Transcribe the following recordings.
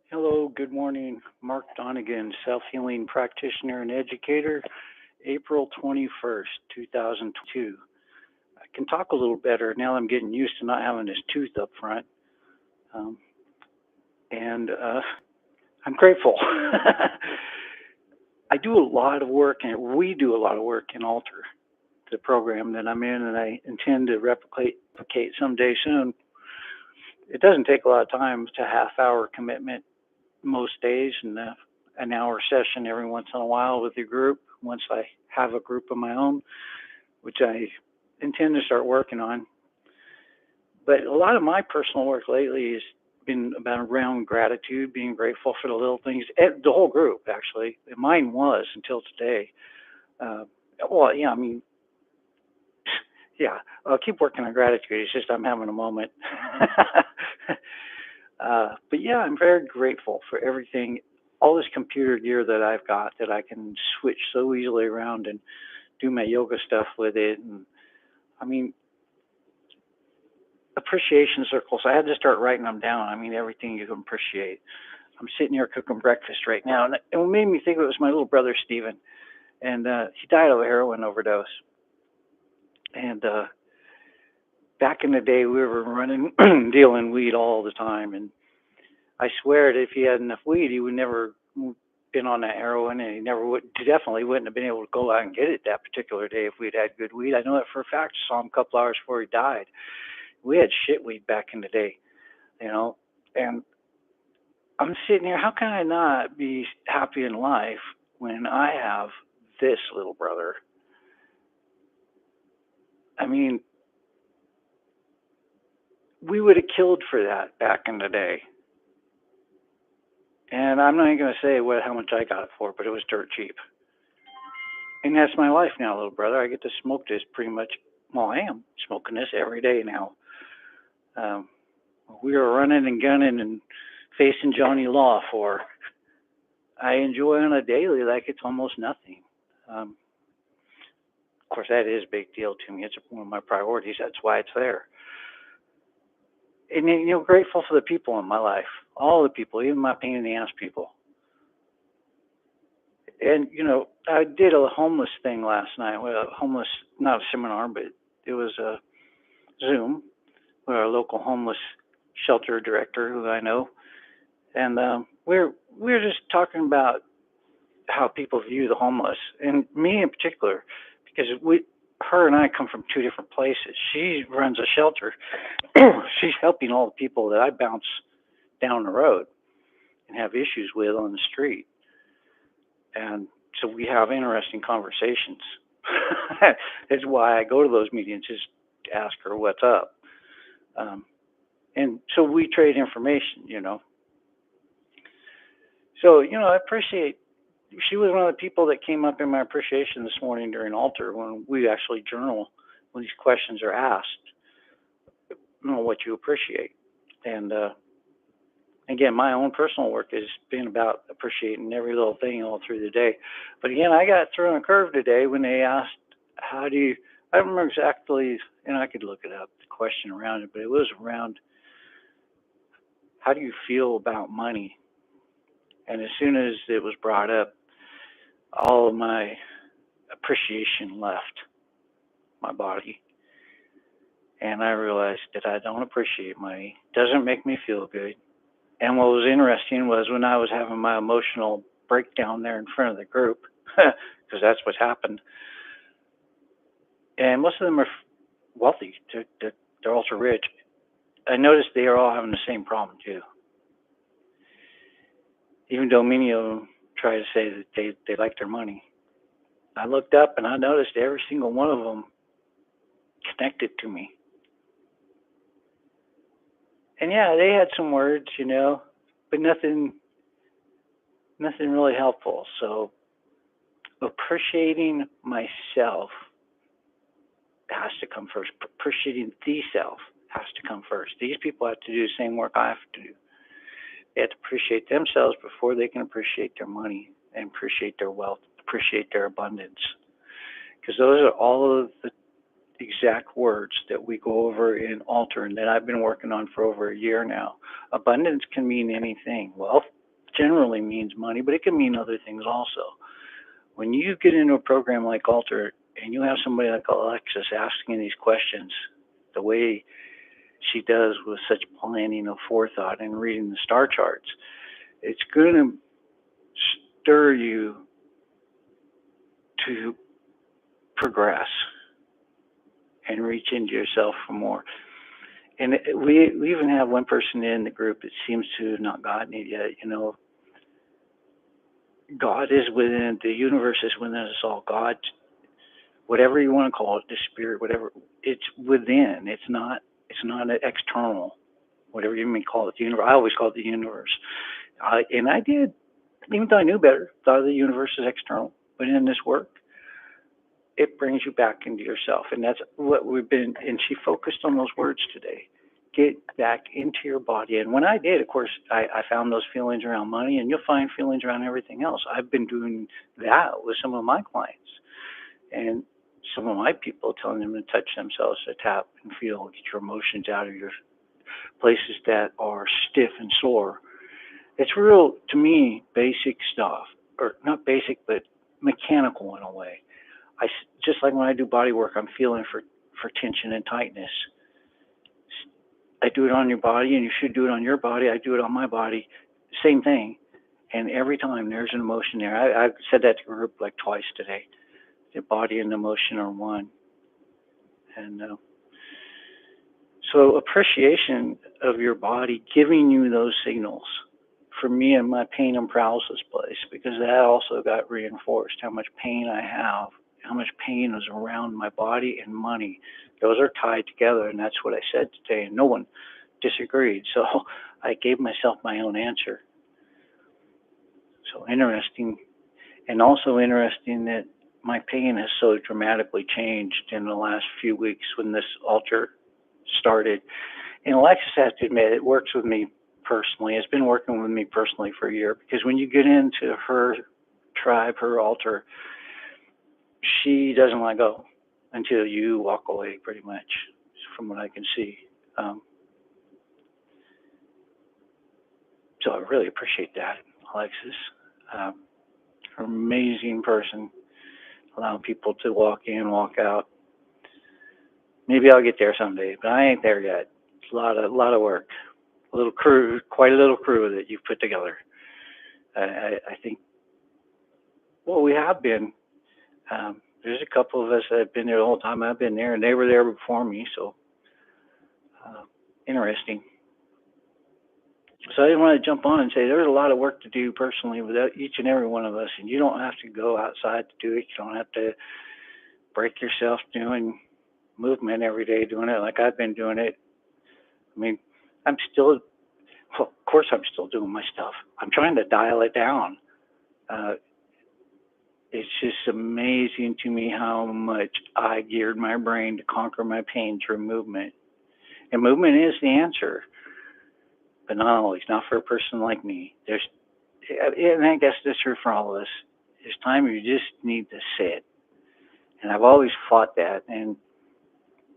Hello, good morning. Mark Donegan, self healing practitioner and educator, April 21st, 2022. I can talk a little better now that I'm getting used to not having this tooth up front. Um, and I'm grateful. I do a lot of work, and we do a lot of work in Alter, the program that I'm in, and I intend to replicate someday soon. It doesn't take a lot of time. It's a half hour commitment most days and an hour session every once in a while with the group once I have a group of my own, which I intend to start working on. But a lot of my personal work lately has been about around gratitude, being grateful for the little things. The whole group, actually. Mine was until today. Uh, well, yeah, I mean, yeah, I'll keep working on gratitude. It's just I'm having a moment. But yeah, I'm very grateful for everything, all this computer gear that I've got that I can switch so easily around and do my yoga stuff with it. And I mean, appreciation circles. I had to start writing them down. I mean, everything you can appreciate. I'm sitting here cooking breakfast right now, and it made me think it was my little brother Steven. And he died of a heroin overdose. And back in the day, we were running, dealing weed all the time, and I swear that if he had enough weed, he would never been on that heroin, and he never would, definitely wouldn't have been able to go out and get it that particular day if we'd had good weed. I know that for a fact. I saw him a couple hours before he died. We had shit weed back in the day, you know. And I'm sitting here. How can I not be happy in life when I have this little brother? I mean, we would have killed for that back in the day. And I'm not even going to say how much I got it for, but it was dirt cheap. And that's my life now, little brother. I get to smoke this pretty much. Well, I am smoking this every day now. Um, we are running and gunning and facing Johnny Law for. I enjoy on a daily like it's almost nothing. Of course, that is a big deal to me. It's one of my priorities. That's why it's there. And grateful for the people in my life, all the people, even my pain in the ass people. And I did a homeless thing last night. Well, a homeless, not a seminar, but it was a Zoom with our local homeless shelter director, who I know, and we're just talking about how people view the homeless, and me in particular, because her and I come from two different places. She runs a shelter. She's helping all the people that I bounce down the road and have issues with on the street, and so we have interesting conversations. That's why I go to those meetings, is to ask her what's up. Um, and so we trade information. So, I appreciate, she was one of the people that came up in my appreciation this morning during altar when we actually journal when these questions are asked, what you appreciate. And again, my own personal work has been about appreciating every little thing all through the day. But again, I got thrown a curve today when they asked, how do you, I don't remember exactly, and I could look it up, the question around it, but it was around, how do you feel about money? And as soon as it was brought up, all of my appreciation left my body. And I realized that I don't appreciate money. It doesn't make me feel good. And what was interesting was when I was having my emotional breakdown there in front of the group, because that's what happened. And most of them are wealthy. They're ultra rich. I noticed they are all having the same problem too. Even though many of them try to say that they like their money. I looked up and I noticed every single one of them connected to me. And yeah, they had some words, but nothing really helpful. So appreciating myself has to come first. Appreciating the self has to come first. These people have to do the same work I have to do. They have to appreciate themselves before they can appreciate their money and appreciate their wealth, appreciate their abundance. Because those are all of the exact words that we go over in Alter and that I've been working on for over a year now. Abundance can mean anything. Wealth generally means money, but it can mean other things also. When you get into a program like Alter and you have somebody like Alexis asking these questions the way she does with such planning of forethought and reading the star charts, it's going to stir you to progress and reach into yourself for more. And we even have one person in the group that seems to have not gotten it yet. You know, God is within, the universe is within us all. God, whatever you want to call it, the spirit, whatever, it's within. It's not an external, whatever you may call it. The universe. I always call it the universe. And I did, even though I knew better, thought the universe is external. But in this work, it brings you back into yourself. And that's what we've been, and she focused on those words today. Get back into your body. And when I did, of course, I found those feelings around money, and you'll find feelings around everything else. I've been doing that with some of my clients and some of my people, telling them to touch themselves, to tap and feel, get your emotions out of your places that are stiff and sore. It's real, to me, basic stuff, or not basic, but mechanical in a way. Just like when I do body work, I'm feeling for tension and tightness. I do it on your body, and you should do it on your body. I do it on my body. Same thing. And every time there's an emotion there. I've said that to the group like twice today. The body and the emotion are one. And so appreciation of your body giving you those signals. For me in my pain and paralysis place, because that also got reinforced, how much pain I have, how much pain is around my body and money. Those are tied together, and that's what I said today, and no one disagreed. So I gave myself my own answer. So interesting, and also interesting that my pain has so dramatically changed in the last few weeks when this Alter started. And Alexis has to admit, it works with me personally. It's been working with me personally for a year, because when you get into her tribe, her Alter, she doesn't let go until you walk away, pretty much, from what I can see. So I really appreciate that, Alexis. Amazing person, allowing people to walk in, walk out. Maybe I'll get there someday, but I ain't there yet. It's a lot of work. A little crew, quite a little crew that you've put together. I think, well, we have been. There's a couple of us that have been there the whole time I've been there, and they were there before me, so interesting. So I didn't want to jump on and say there's a lot of work to do personally with each and every one of us, and you don't have to go outside to do it. You don't have to break yourself doing movement every day, doing it like I've been doing it. I mean, I'm still, well, of course I'm still doing my stuff. I'm trying to dial it down. It's just amazing to me how much I geared my brain to conquer my pain through movement. And movement is the answer, but not always, not for a person like me. And I guess that's true for all of us. There's time you just need to sit. And I've always fought that. And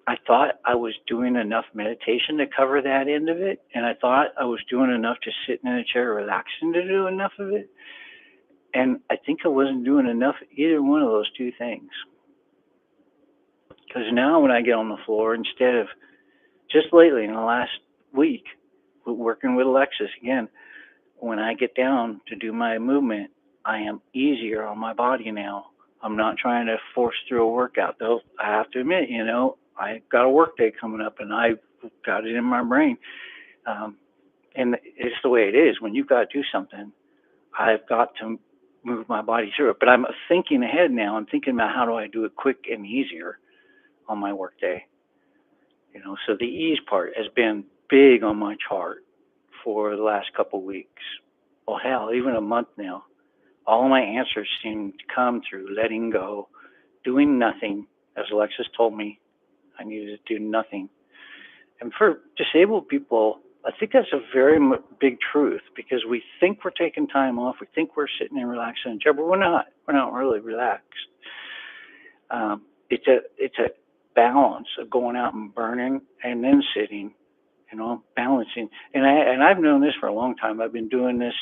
I thought I was doing enough meditation to cover that end of it. And I thought I was doing enough just sitting in a chair relaxing to do enough of it. And I think I wasn't doing enough of either one of those two things. Because now when I get on the floor, instead of just lately in the last week, working with Alexis again, when I get down to do my movement, I am easier on my body now. I'm not trying to force through a workout, though. I have to admit, I got a work day coming up, and I've got it in my brain. And it's the way it is. When you've got to do something, I've got to move my body through it. But I'm thinking ahead now. I'm thinking about how do I do it quick and easier on my work day. So the ease part has been big on my chart for the last couple of weeks. Well, hell, even a month now. All of my answers seem to come through letting go, doing nothing. As Alexis told me, I needed to do nothing. And for disabled people, I think that's a very big truth, because we think we're taking time off. We think we're sitting and relaxing in a chair, but we're not. We're not really relaxed. It's a balance of going out and burning and then sitting, balancing. And I've known this for a long time. I've been doing this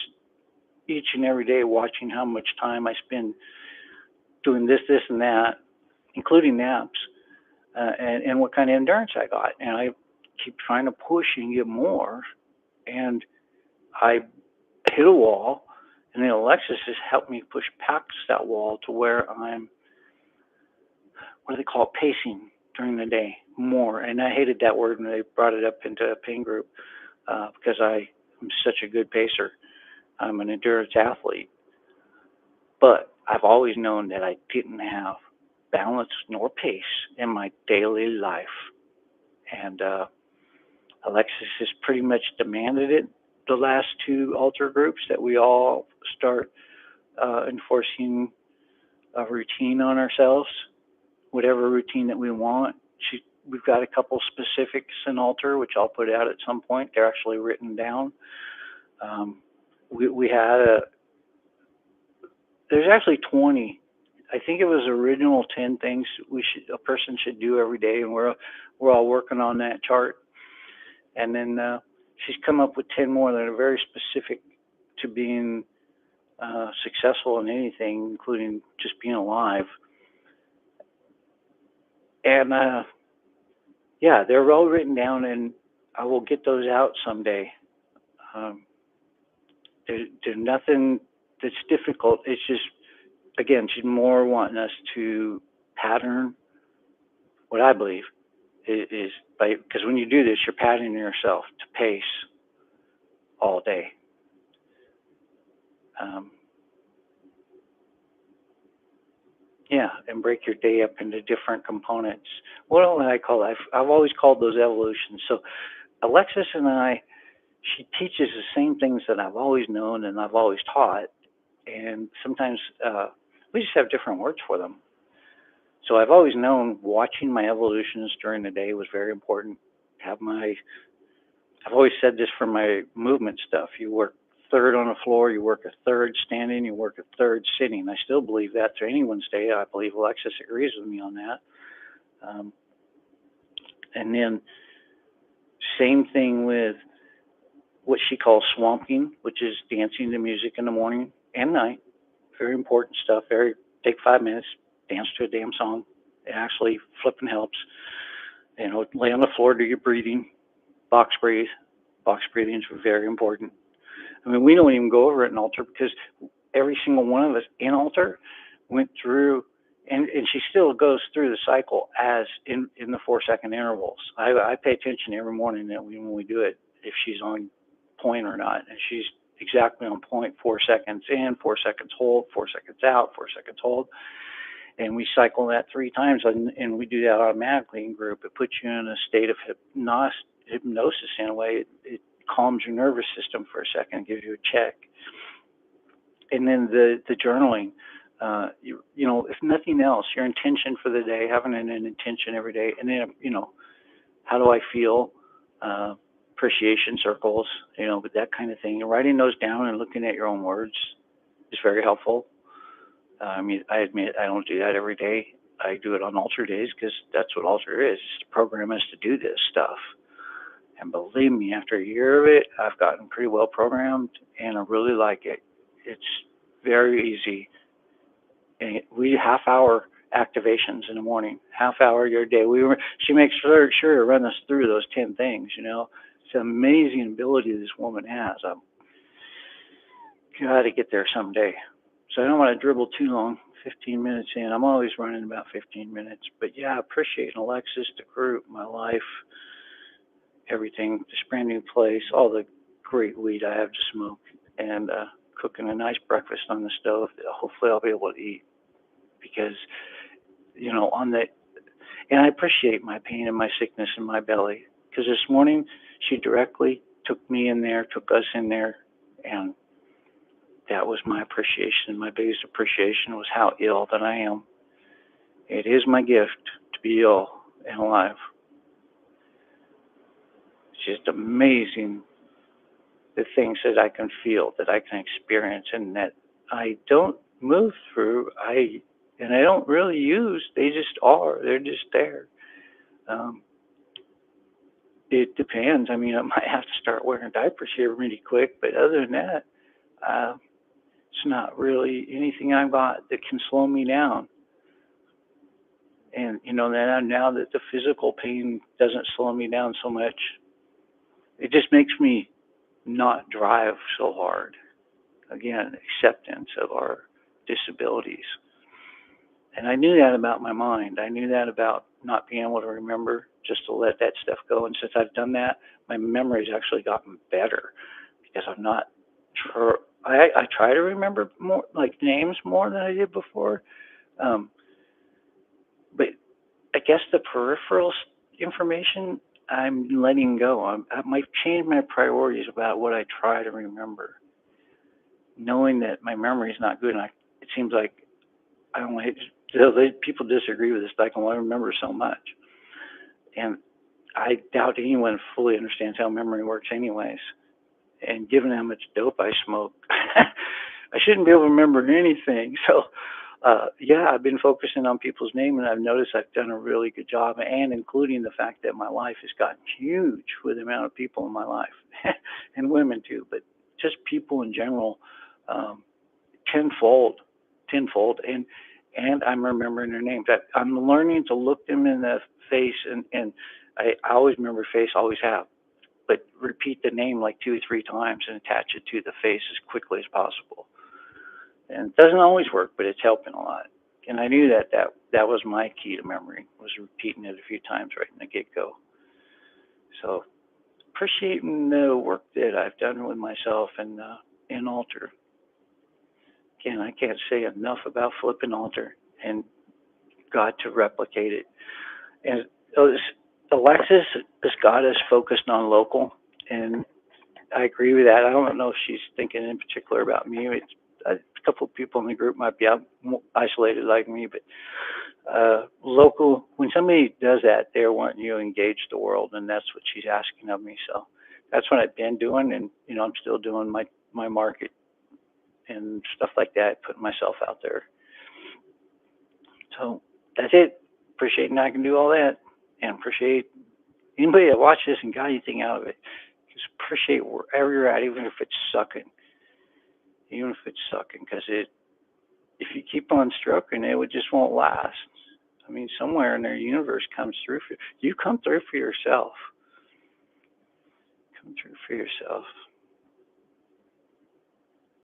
each and every day watching how much time I spend doing this, and that, including naps, and what kind of endurance I got. And I keep trying to push and get more. And I hit a wall, and then Alexis has helped me push past that wall to where I'm, what do they call it, pacing during the day more. And I hated that word when they brought it up into a pain group because I am such a good pacer. I'm an endurance athlete, but I've always known that I didn't have balance nor pace in my daily life. And Alexis has pretty much demanded it the last two altar groups that we all start enforcing a routine on ourselves, whatever routine that we want. We've got a couple specifics in altar, which I'll put out at some point. They're actually written down. Um, we had there's actually 20. I think it was original 10 things a person should do every day, and we're all working on that chart. And then she's come up with 10 more that are very specific to being successful in anything, including just being alive. And yeah, they're all written down, and I will get those out someday. Um, there's nothing that's difficult. It's just, again, she's more wanting us to pattern what I believe is by, because when you do this, you're patterning yourself to pace all day. Um, yeah, and break your day up into different components. What do I call it? I've always called those evolutions. So Alexis and I, she teaches the same things that I've always known and I've always taught, and sometimes we just have different words for them. So I've always known watching my evolutions during the day was very important. Have my, I've always said this for my movement stuff. You work third on the floor, you work a third standing, you work a third sitting. I still believe that to anyone's day. I believe Alexis agrees with me on that. Um, and then same thing with what she calls swamping, which is dancing to music in the morning and night. Very important stuff. Take 5 minutes, dance to a damn song. It actually flipping helps. You know, lay on the floor, do your breathing, box breathe. Box breathing is very important. I mean, we don't even go over it in altar because every single one of us in altar went through, and she still goes through the cycle as in the 4 second intervals. I pay attention every morning that when we do it, if she's on point or not, and she's exactly on point. 4 seconds in, 4 seconds hold, 4 seconds out, 4 seconds hold, and we cycle that 3 times, and we do that automatically in group. It puts you in a state of hypnosis in a way. It calms your nervous system for a second, gives you a check. And then the journaling, you know, if nothing else, your intention for the day, having an intention every day, and then, you know, how do I feel? Appreciation circles, you know, but that kind of thing. And writing those down and looking at your own words is very helpful. I mean, I admit I don't do that every day. I do it on altar days because that's what altar is. It's to program us to do this stuff. And believe me, after a year of it, I've gotten pretty well programmed, and I really like it. It's very easy. And we half-hour activations in the morning, half-hour your day. She makes sure to run us through those 10 things. You know, it's an amazing ability this woman has. I'm got to get there someday. So I don't want to dribble too long. 15 minutes in. I'm always running about 15 minutes. But yeah, I appreciate Alexis, the group, my life, everything, this brand new place, all the great weed I have to smoke, and cooking a nice breakfast on the stove that hopefully I'll be able to eat. Because, you know, and I appreciate my pain and my sickness in my belly. Because this morning, she directly took me in there, took us in there, and that was my appreciation. My biggest appreciation was how ill that I am. It is my gift to be ill and alive. It's just amazing the things that I can feel, that I can experience, and that I don't move through. And I don't really use. They just are. They're just there. Um, it depends. I mean, I might have to start wearing diapers here really quick, but other than that, uh, It's not really anything I've got that can slow me down. And, now that the physical pain doesn't slow me down so much, it just makes me not drive so hard. Again, acceptance of our disabilities. And I knew that about my mind. I knew that about not being able to remember, just to let that stuff go. And since I've done that, my memory's actually gotten better because I'm not. I try to remember more, like names more than I did before. Um, but I guess the peripheral information I'm letting go. I might change my priorities about what I try to remember, knowing that my memory is not good. And it seems like I only people disagree with this. But I can only remember so much, and I doubt anyone fully understands how memory works, anyways. And given how much dope I smoke, I shouldn't be able to remember anything. So, yeah, I've been focusing on people's name, and I've noticed I've done a really good job, and including the fact that my life has gotten huge with the amount of people in my life, and women too, but just people in general, um, tenfold, tenfold, and I'm remembering their names. I'm learning to look them in the face, and I always remember face, always have, but repeat the name like 2 or 3 times and attach it to the face as quickly as possible. And it doesn't always work, but it's helping a lot. And I knew that was my key to memory, was repeating it a few times right in the get-go. So appreciating the work that I've done with myself and in Alter. Again, I can't say enough about flipping Alter and got to replicate it. And Alexis has got us focused on local, and I agree with that. I don't know if she's thinking in particular about me. A couple of people in the group might be isolated like me, but local. When somebody does that, they're wanting you to engage the world, and that's what she's asking of me. So that's what I've been doing, and I'm still doing my market and stuff like that, putting myself out there. So that's it. Appreciating I can do all that, and appreciate anybody that watched this and got anything out of it. Just appreciate wherever you're at, even if it's sucking, because if you keep on stroking it, it just won't last. I mean, somewhere in their universe comes through for you. You come through for yourself. Come through for yourself.